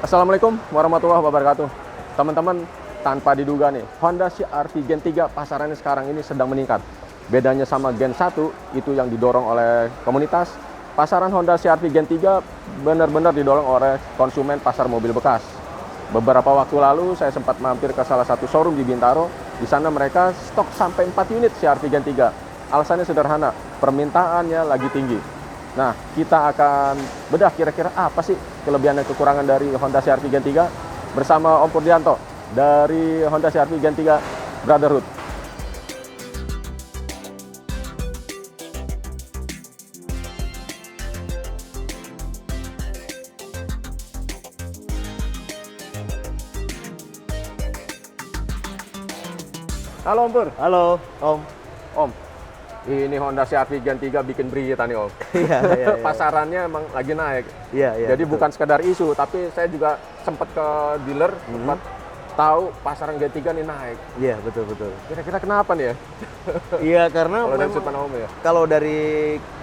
Assalamualaikum warahmatullahi wabarakatuh. Teman-teman, tanpa diduga nih, Honda CR-V Gen 3 pasarannya sekarang ini sedang meningkat. Bedanya sama Gen 1, itu yang didorong oleh komunitas. Pasaran Honda CR-V Gen 3 benar-benar didorong oleh konsumen pasar mobil bekas. Beberapa waktu lalu saya sempat mampir ke salah satu showroom di Bintaro. Di sana mereka stok sampai 4 unit CR-V Gen 3. Alasannya sederhana, permintaannya lagi tinggi. Nah, kita akan bedah kira-kira apa sih kelebihan dan kekurangan dari Honda CR-V Gen 3 bersama Om Purdianto dari Honda CR-V Gen 3 Brotherhood. Halo Om Pur. Halo, Om. Om, ini Honda CR-V Gen 3 bikin berita nih Om. Iya. Pasarannya emang lagi naik. Iya. Jadi betul. bukan sekedar isu, tapi saya juga sempat ke dealer, sempat tahu pasaran Gen 3 nih naik. Iya, betul. Kira-kira kenapa nih ya? Iya, karena Kalau dari memang sudut pandang Om ya? kalau dari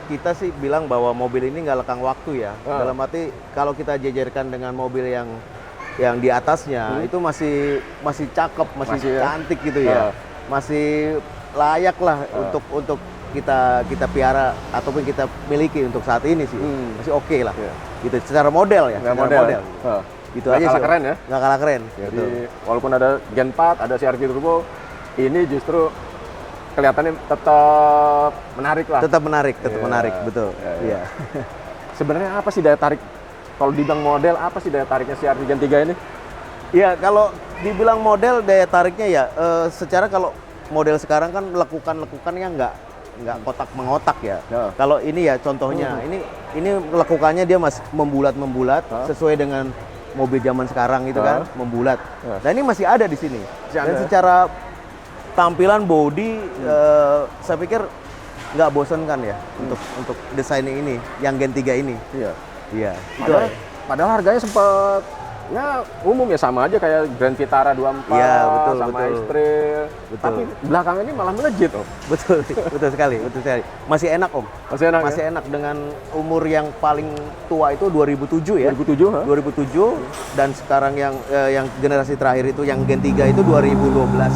kita sih bilang bahwa mobil ini nggak lekang waktu ya. Ah. Dalam arti kalau kita jajarkan dengan mobil yang di atasnya itu masih cakep, masih ya? cantik gitu ya. Masih layak lah untuk kita piara ataupun kita miliki untuk saat ini sih. Masih oke lah. Iya. Gitu secara model ya, Nggak secara model. Gitu Nggak aja kalah sih. keren ya? Nggak kalah keren. Jadi Betul. walaupun ada Gen 4, ada CR-V Turbo, ini justru kelihatannya tetap menarik lah. Tetap menarik, Iya. betul. Iya. Iya. Sebenarnya apa sih daya tarik, kalau dibilang model, apa sih daya tariknya CR-V Gen 3 ini? Ya, kalau dibilang model daya tariknya ya, secara kalau model sekarang kan lekukannya nggak kotak mengotak ya. Ya. Kalau ini ya contohnya, ini lekukannya dia masih membulat sesuai dengan mobil zaman sekarang gitu kan, membulat. Dan ini masih ada di sini. Masih Dan ada. secara tampilan body, saya pikir nggak bosan kan ya untuk desainnya ini, yang Gen 3 ini. Iya. Iya. Padahal harganya sempat ya umum ya, sama aja kayak Grand Vitara 24 Iya, betul, sama betul. X-Trail. Betul. Tapi belakangan ini malah melejit Om. Betul sekali. Masih enak Om. Masih enak Masih ya? enak dengan umur yang paling tua itu 2007 ya. 2007, ha? 2007 dan sekarang yang generasi terakhir itu yang Gen 3 itu 2012.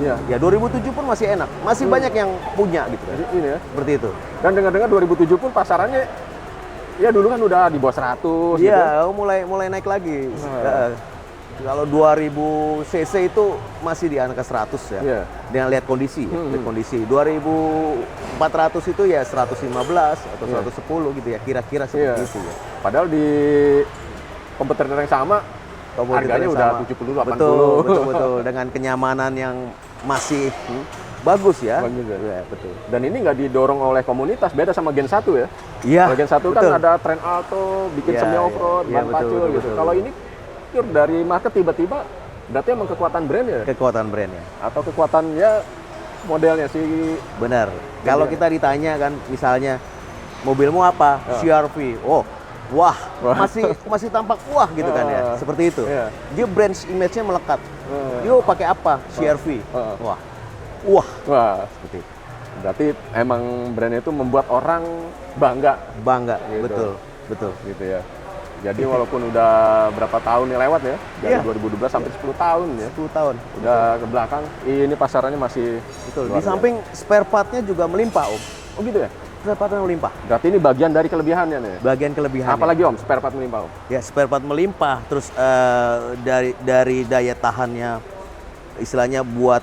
Iya. Ya 2007 pun masih enak. Masih banyak yang punya gitu kan. Jadi ini ya. Seperti itu. Dan dengar-dengar 2007 pun pasarannya ya dulu kan udah di bawah 100 gitu. Iya, mulai naik lagi. Kalau 2000 cc itu masih di angka 100 ya. Iya. Dengan lihat kondisi, lihat kondisi. 2400 itu ya 115 atau 110 gitu ya, kira-kira seperti itu ya. Padahal di kompetitor yang sama harganya yang udah sama. 70 80. Betul. Dengan kenyamanan yang masih bagus ya. Bagus ya. Iya, betul. Dan ini nggak didorong oleh komunitas, beda sama Gen 1 ya. Iya. Kalau Gen 1 kan betul. ada Trend Alto, bikin Iya, semi off-road, iya, ban betul, pacul gitu. betul. Kalau ini pure dari market tiba-tiba, berarti emang kekuatan brand ya? Kekuatan brandnya. Atau kekuatan ya modelnya sih. Benar. Kalau kita ditanya kan misalnya mobilmu apa? CR-V. Oh, wah, masih tampak wah gitu kan ya. Seperti itu. Iya. Dia brand image-nya melekat. Dia pakai apa? CR-V. Wah. Wah, Wah, seperti itu. berarti emang brand itu membuat orang bangga Bangga, Gitu. betul. gitu ya. Jadi walaupun udah berapa tahun nih lewat ya, dari Iya. 2012 sampai 10 tahun ya. 10 tahun. Udah ke belakang, ini pasarannya masih Betul. luar Di samping spare part-nya juga melimpah, Om. biasa. Oh gitu ya? Spare part-nya melimpah. Berarti ini bagian dari kelebihannya nih. Bagian kelebihannya. Apalagi Om, spare part melimpah Om. Ya, spare part melimpah, terus dari daya tahannya, istilahnya buat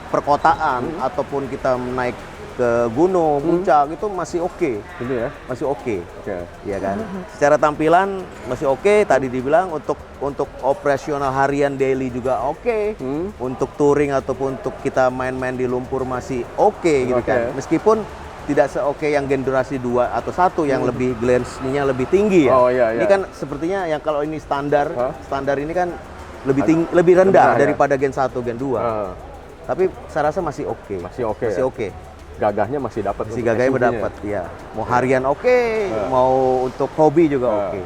perkotaan ataupun kita naik ke gunung, puncak itu masih oke, Gitu ya? masih oke, Oke. ya kan. Secara tampilan masih oke. Tadi dibilang untuk operasional harian daily juga oke, untuk touring ataupun untuk kita main-main di lumpur masih oke gitu Oke. kan. Meskipun tidak seoke yang generasi 2 atau 1 yang lebih glance-nya lebih tinggi ya. Oh, iya. Ini kan sepertinya yang kalau ini standar, Hah? standar ini kan lebih rendah rendah, ya? daripada Gen 1, Gen 2. Ah, Tapi saya rasa masih oke. Masih oke Masih ya? oke. gagahnya masih dapat. Masih untuk gagahnya SUV-nya. mendapat ya. Mau harian oke, mau untuk hobi juga oke.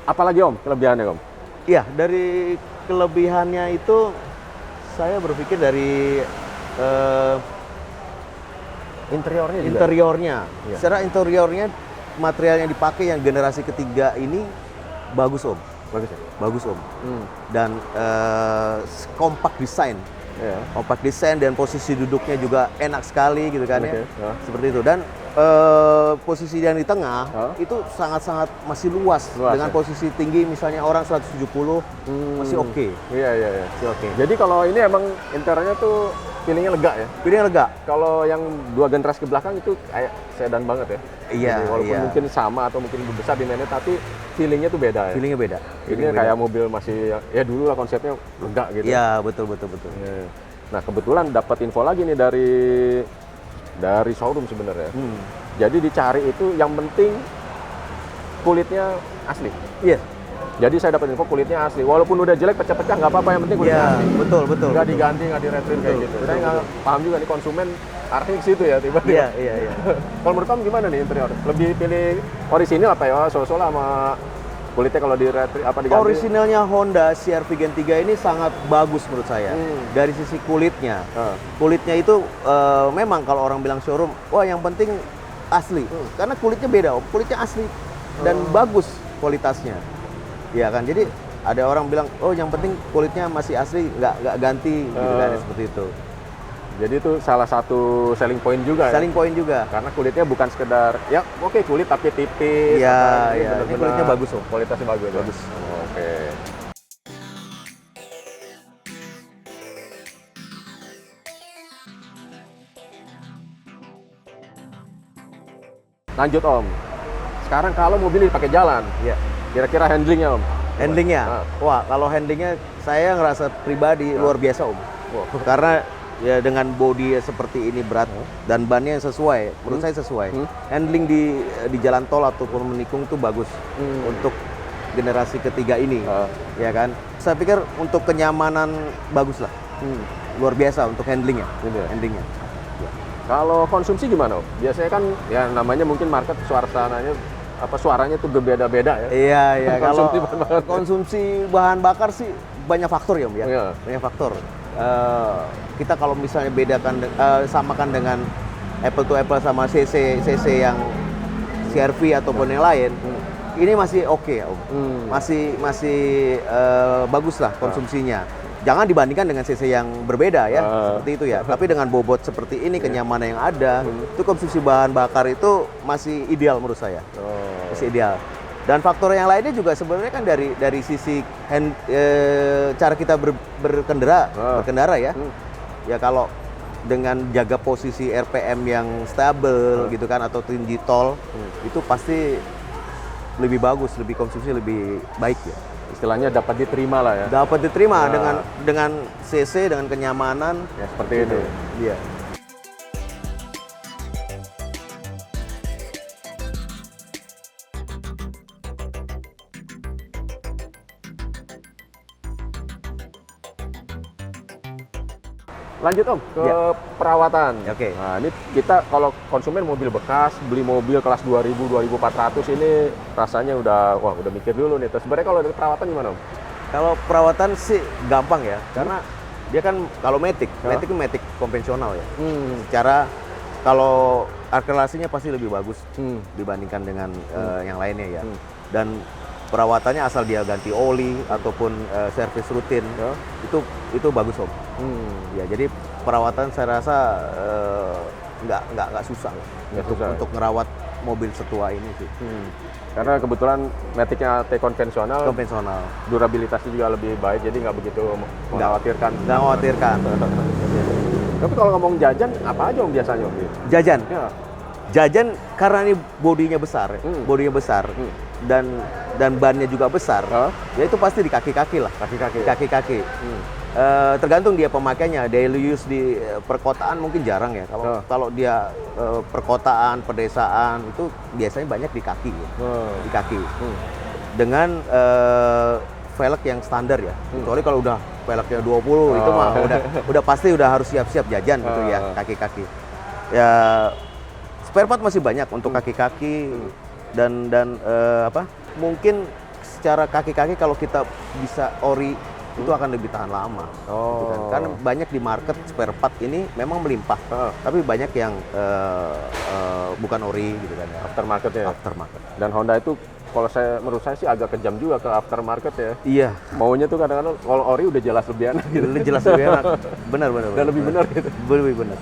Apalagi Om, kelebihannya Om? Iya, dari kelebihannya itu saya berpikir dari Interiornya juga? interiornya. Iya. Secara interiornya material yang dipakai yang generasi ketiga ini bagus Om. Bagus ya? Bagus Om. Dan compact design. Iya. Compact design dan posisi duduknya juga enak sekali gitu kan ya. Oke, ya. Seperti itu. Dan posisi yang di tengah itu sangat-sangat masih luas dengan ya? posisi tinggi misalnya orang 170 masih oke. Iya. Masih oke. Jadi kalau ini emang interiornya tuh feelingnya lega ya? Feelingnya lega. Kalau yang 2 generasi ke belakang itu kayak sedan banget ya? Iya, Jadi walaupun iya. mungkin sama atau mungkin lebih besar di mainnya, tapi feelingnya tuh beda ya? Feelingnya beda. Ini kayak mobil masih, ya dulu lah konsepnya lega gitu. Iya, betul. Iya. Nah kebetulan dapat info lagi nih dari showroom sebenarnya. Jadi dicari itu yang penting kulitnya asli. Iya. Jadi saya dapat info kulitnya asli. Walaupun udah jelek pecah-pecah nggak apa-apa, yang penting kulitnya Iya, asli. betul. Nggak diganti, nggak diretrin kayak gitu. Saya nggak paham juga nih konsumen arahnya ke situ ya tiba-tiba. Iya. Kalau menurut kamu gimana nih interior? Lebih pilih orisinil apa ya? So-so lah sama kulitnya kalau diretrin apa diganti? Orisinalnya Honda CR-V Gen 3 ini sangat bagus menurut saya. Dari sisi kulitnya. Kulitnya itu memang kalau orang bilang showroom, wah yang penting asli. Karena kulitnya beda, Om. Kulitnya asli dan bagus kualitasnya. Iya kan? Jadi ada orang bilang, oh yang penting kulitnya masih asli, nggak ganti gitu kan, seperti itu. Jadi itu salah satu selling point juga Selling point juga. Karena kulitnya bukan sekedar, ya oke kulit tapi tipis. Iya, apa, iya. Ini benar-benar kulitnya bagus, Om. Kualitasnya bagus. Bagus. Ya? Oke. Lanjut Om. Sekarang kalau mobil dipakai jalan, Iya. kira-kira handlingnya Om? Handlingnya, Ah. wah kalau handlingnya saya ngerasa pribadi luar biasa Om. Wah. Karena ya dengan bodi seperti ini berat dan bannya yang sesuai, menurut saya sesuai. Handling di jalan tol ataupun menikung tuh bagus untuk generasi ketiga ini, ya kan. Saya pikir untuk kenyamanan bagus lah, luar biasa untuk handlingnya. Gitu ya? Handlingnya. Kalau konsumsi gimana Om? Biasanya kan ya namanya mungkin market suaranya tuh beda-beda ya. Iya. Kalau Konsumsi bahan bakar. konsumsi bahan bakar sih banyak faktor ya Om ya. Iya. Banyak faktor. Kita kalau misalnya samakan dengan apple to apple sama CC yang CR-V ataupun yang lain, ini masih oke ya Om. Masih bagus lah konsumsinya. Jangan dibandingkan dengan CC yang berbeda ya, seperti itu ya. Tapi dengan bobot seperti ini, kenyamanan yang ada, itu konsumsi bahan bakar itu masih ideal menurut saya. Masih ideal. Dan faktor yang lainnya juga sebenarnya kan dari sisi cara kita berkendara ya. Ya kalau dengan jaga posisi RPM yang stabil gitu kan atau tinggi tol, itu pasti lebih bagus, lebih konsumsi lebih baik ya. Istilahnya dapat diterima lah ya. Dapat diterima dengan CC, dengan kenyamanan Ya seperti gitu. ini. Iya. Lanjut Om ke perawatan. Oke. Nah ini kita kalau konsumen mobil bekas, beli mobil kelas 2000, 2400 ini rasanya udah mikir dulu nih. Terus sebenarnya kalau dari perawatan gimana Om? Kalau perawatan sih gampang ya, karena dia kan kalau Matic itu Matic konvensional ya. Secara kalau akselerasinya pasti lebih bagus dibandingkan dengan yang lainnya ya. Dan perawatannya asal dia ganti oli ataupun servis rutin itu bagus Om. Ya jadi perawatan saya rasa nggak susah untuk ngerawat mobil setua ini sih. Karena kebetulan Matic-nya konvensional, durabilitasnya juga lebih baik, jadi nggak begitu mengkhawatirkan. Nggak khawatirkan. Tapi kalau ngomong jajan, apa aja Om biasanya Om? Jajan. Ya. Jajan karena ini bodinya besar, dan bannya juga besar, ya itu pasti di kaki-kaki lah. Kaki-kaki. Tergantung dia pemakainya. Daily use di perkotaan mungkin jarang ya. Kalau dia perkotaan, pedesaan itu biasanya banyak di kaki, di kaki. Dengan velg yang standar ya. Kecuali kalau udah velgnya 20 itu mah udah pasti udah harus siap-siap jajan gitu ya kaki-kaki. Ya spare part masih banyak untuk kaki-kaki dan mungkin secara kaki-kaki kalau kita bisa ori itu akan lebih tahan lama. Gitu kan. Karena banyak di market spare part ini memang melimpah, tapi banyak yang bukan ori gitu kan. Aftermarket ya. Aftermarket. Dan Honda itu menurut saya sih agak kejam juga ke aftermarket ya. Iya, Maunya tuh kadang-kadang kalau ori udah jelas lebih enak gitu. jelas lebih enak. Benar. Udah lebih benar gitu. Lebih benar.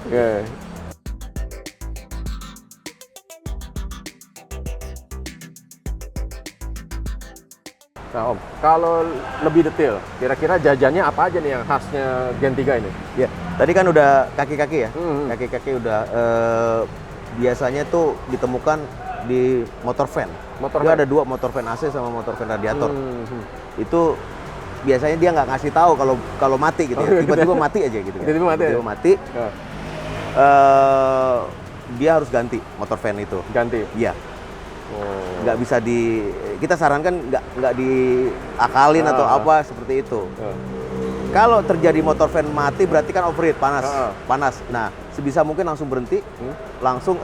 Oke. Nah Om, kalau lebih detail, kira-kira jajannya apa aja nih yang khasnya Gen 3 ini? Ya, tadi kan udah kaki-kaki ya. Hmm. Kaki-kaki udah biasanya tuh ditemukan di motor van. Motor Dia van? ada dua, motor van AC sama motor van radiator. Hmm. Itu biasanya dia nggak ngasih tahu kalau mati gitu ya. Tiba-tiba mati aja gitu kan. Tiba-tiba mati Tiba-tiba ya? mati. Ya, Dia harus ganti motor van itu. ganti. Iya, Oh. nggak bisa kita sarankan nggak diakalin atau apa seperti itu. Ya. Kalau terjadi motor van mati berarti kan overheat, panas. Ah. Panas. Nah, sebisa mungkin langsung berhenti, langsung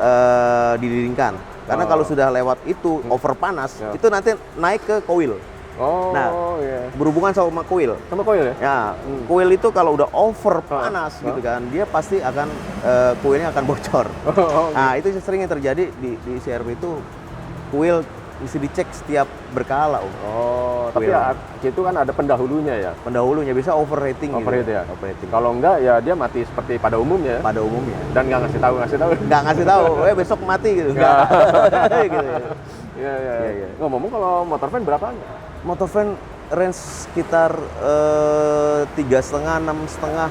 didinginkan. Karena Oh. kalau sudah lewat itu over panas, Ya. itu nanti naik ke koil. Oh, Nah, iya. Berhubungan sama koil. Sama koil ya? Ya, koil itu kalau udah over panas gitu kan, dia pasti akan koilnya akan bocor. Oh, Nah, itu sering yang terjadi di CRV itu koil mesti dicek setiap berkala, Om. Oh, tapi Koil. ya, itu kan ada pendahulunya ya. Pendahulunya bisa overrating Overheat gitu. ya. Overrating. Kalau enggak ya dia mati seperti pada umumnya. Pada umumnya. Dan nggak ngasih tahu. Nggak ngasih tahu, besok mati gitu. Nggak. Gitu ya. Iya, iya. Iya, iya. Ngomong kalau motor van berapaan? Motor van range sekitar 3,5, 6,5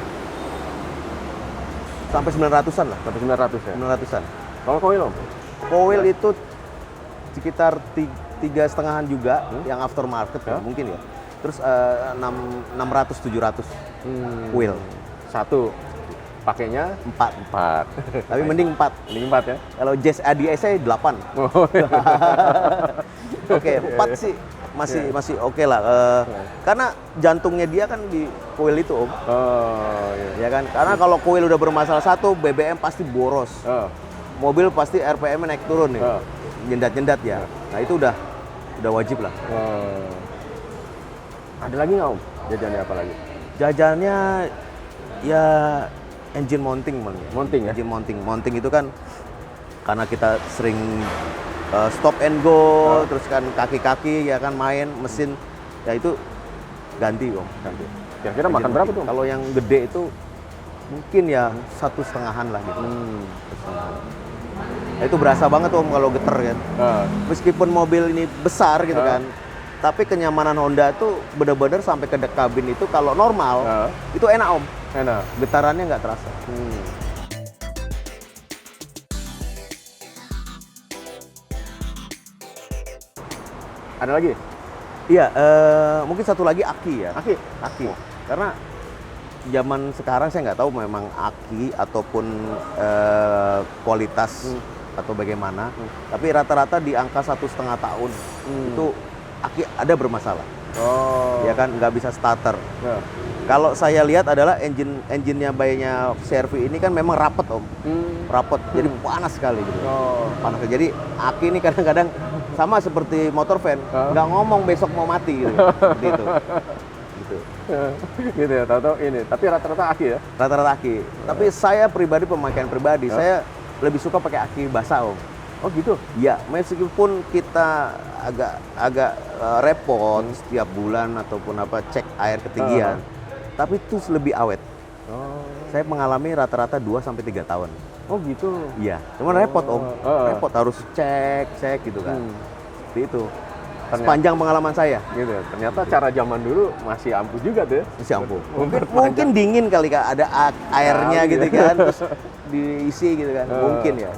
sampai 900-an lah. Sampai 900 ya. 900-an. Kalau koil Om? Koil itu sekitar 3,5-an juga yang aftermarket Ya. mungkin ya. Terus 600, 700 koil. Satu. Pakainya 4. 4. Tapi mending 4. Ini 4 ya. Kalau Jazz ADS-nya 8. Oh, Oke, 4 sih masih oke lah. Karena jantungnya dia kan di koil itu, Om. oh iya. Ya kan? Karena kalau koil udah bermasalah satu, BBM pasti boros. Oh. Mobil pasti RPM-nya naik turun nih. Oh. Nyendat-nyendat ya. Nah, itu udah wajib lah. Oh. Ada lagi nggak Om? Jajannya apa lagi? Jajannya ya engine mounting malah. Mounting ya? Engine mounting. Mounting itu kan karena kita sering stop and go, terus kan kaki-kaki ya kan main mesin, ya itu ganti Om. Ganti. Kira-kira Engine makan berapa mounting. tuh Om? Kalau yang gede itu mungkin ya 1,5-an lah gitu. 1,5-an. Nah, itu berasa banget Om kalau geter kan. Ah. Meskipun mobil ini besar gitu kan, tapi kenyamanan Honda tuh benar-benar sampai ke kabin itu kalau normal itu enak Om. Enak. Getarannya nggak terasa. Ada lagi? Iya, mungkin satu lagi aki ya. Aki? Aki. Karena zaman sekarang saya nggak tahu memang aki ataupun kualitas atau bagaimana. Tapi rata-rata di angka 1,5 tahun itu aki ada bermasalah. Oh. Ya kan nggak bisa starter. Ya. Kalau saya lihat adalah engine-nya bayinya CR-V ini kan memang rapet Om. Rapet, jadi panas sekali gitu. Oh. Panas. Jadi aki ini kadang-kadang sama seperti motor van, nggak ngomong besok mau mati gitu. Seperti itu. Gitu. Gitu ya, tahu-tahu ini. Tapi rata-rata aki ya? Rata-rata aki. Tapi saya pribadi, pemakaian pribadi, saya lebih suka pakai aki basah Om. Oh gitu? Ya, meskipun kita agak repot setiap bulan ataupun apa cek air ketinggian, tapi itu lebih awet. Oh. Saya mengalami rata-rata 2 sampai 3 tahun. Oh gitu? Iya, cuman repot Om. Oh. Repot harus cek gitu kan. Seperti itu. Ternyata- Sepanjang pengalaman saya. Gitu ya. Ternyata cara zaman dulu masih ampuh juga tuh ya? Masih ampuh. Memperpanjang. Mungkin dingin kali Kak, ada airnya Kali gitu ya. kan, terus diisi gitu kan. Mungkin ya.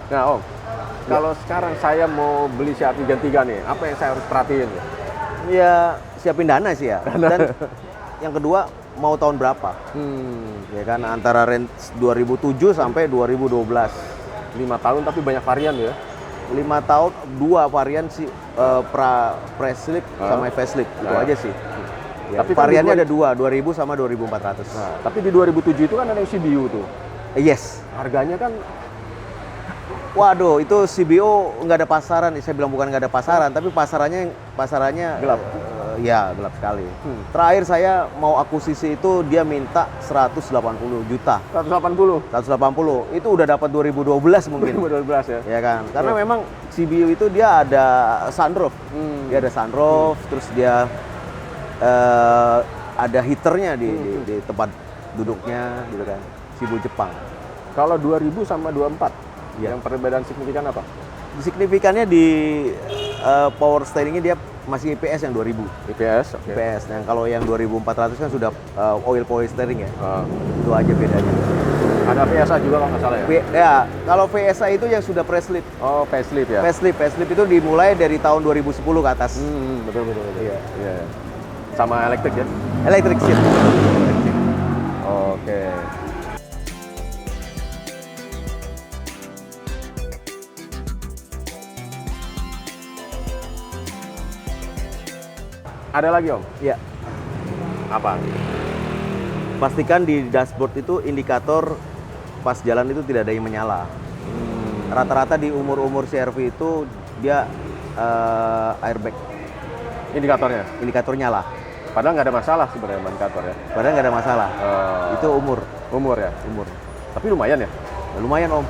Nah Om, kalau sekarang saya mau beli CR-V Gen 3 nih, apa yang saya harus perhatiin? Ya siapin dana sih ya. Dan yang kedua mau tahun berapa? Ya kan antara range 2007 sampai 2012. 5 tahun tapi banyak varian ya? 5 tahun 2 varian sih facelift sama facelift itu aja sih. Ya, Tapi kan variannya di ada 2000 sama 2400. Nah, tapi di 2007 itu kan ada yang CBU tuh. Yes. Harganya kan Waduh, itu CBO nggak ada pasaran. Saya bilang bukan nggak ada pasaran, tapi pasarannya Gelap. Ya, gelap sekali. Terakhir saya mau akuisisi itu dia minta 180 juta. 180. 180 itu udah dapat 2012 mungkin. 2012 ya. Ya kan? Karena memang CBO itu dia ada sunroof. Dia ada sunroof, terus dia ada heaternya di tempat duduknya gitu kan. CBO Jepang. Kalau 2000 sama 24, Iya. yang perbedaan signifikan apa? Signifikannya di power steeringnya dia masih IPS yang 2000. IPS, oke. IPS. Yang kalau yang 2400 kan sudah oil power steering ya. Ah. Itu aja bedanya. Ada VSA juga kalau nggak salah ya? Ya, kalau VSA itu yang sudah facelift. Oh, facelift ya? Facelift itu dimulai dari tahun 2010 ke atas. Betul. Iya. Iya. Sama elektrik ya? Electric seat. Oke. Ada lagi Om? Ya. Apa? Pastikan di dashboard itu indikator pas jalan itu tidak ada yang menyala. Rata-rata di umur-umur CR-V itu dia airbag Indikatornya? indikator nyala. Padahal nggak ada masalah sebenarnya sama indikator ya? Padahal nggak ada masalah. Itu umur. Umur ya? Umur. Tapi lumayan ya? Ya, lumayan Om.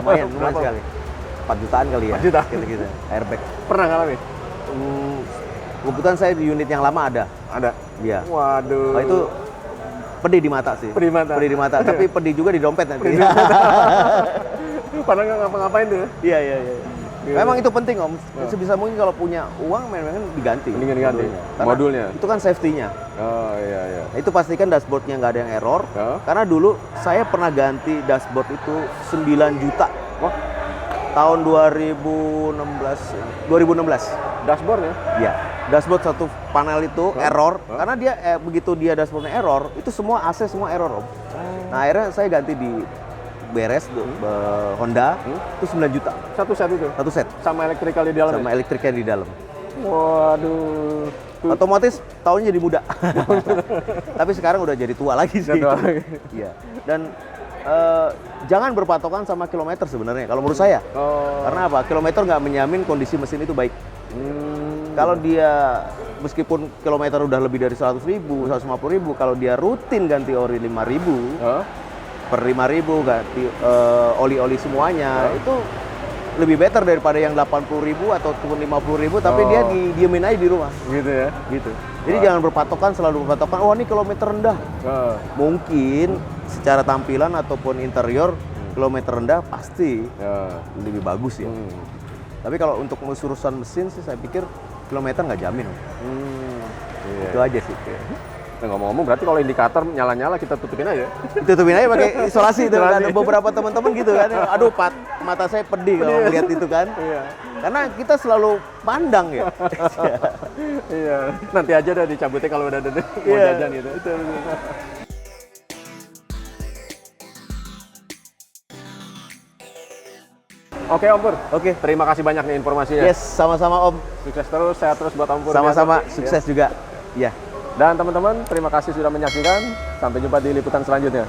Lumayan Berapa? sekali. 4 jutaan kali ya. 4 juta? Gitu-gitu. Airbag. Pernah ngalamin? Kebetulan saya di unit yang lama ada. Ada? Iya. Waduh. Oh, itu pedih di mata sih. Pedih mata. Pedih di mata, tapi pedih juga di dompet nanti. Padahal nggak ngapa-ngapain tuh ya? Iya. Iya. Memang itu penting Om. Sebisa mungkin kalau punya uang memang diganti. Mendingan diganti. Karena Modulnya. Itu kan safety-nya. Oh iya. Nah, itu pastikan dashboardnya nggak ada yang error. Ya. Karena dulu saya pernah ganti dashboard itu 9 juta. Wah, Tahun 2016. dashboard ya? Iya. Dashboard satu panel itu error. Karena dia begitu dia dashboardnya error, itu semua AC semua error Om. Nah akhirnya saya ganti di beres Honda itu 9 juta. Satu set itu? Satu set. Sama electrical di dalam Sama ya? elektriknya di dalam. Waduh. Otomatis tahunnya jadi muda. Tapi sekarang udah jadi tua lagi sih. Udah tua lagi. Iya. Dan jangan berpatokan sama kilometer sebenarnya kalau menurut saya. Oh. Karena apa? Kilometer nggak menjamin kondisi mesin itu baik. Kalau dia meskipun kilometer udah lebih dari 100.000, 150.000, kalau dia rutin ganti ori 5.000, per 5.000 ganti oli-oli semuanya, itu lebih better daripada yang 80.000 ataupun 50.000 tapi dia diemin aja di rumah. Gitu ya? Gitu. Jadi jangan selalu berpatokan, oh ini kilometer rendah. Mungkin secara tampilan ataupun interior kilometer rendah pasti lebih bagus ya. Tapi kalau untuk urusan mesin sih saya pikir kilometer nggak jamin. Itu aja sih. Nah, ngomong-ngomong berarti kalau indikator nyala-nyala kita tutupin aja. Tutupin aja pakai isolasi itu kan. Beberapa teman-teman gitu kan. Aduh, mata saya pedih kalau melihat itu kan. Iya. Karena kita selalu pandang ya. Iya. Nanti aja udah dicabutnya kalau udah mau jajan gitu. Betul. Oke Om Pur. Oke. Terima kasih banyak nih informasinya. Yes, sama-sama Om. Sukses terus, sehat terus buat Om Pur. Sama-sama, Ya. sukses juga. Iya. Dan teman-teman, terima kasih sudah menyaksikan. Sampai jumpa di liputan selanjutnya.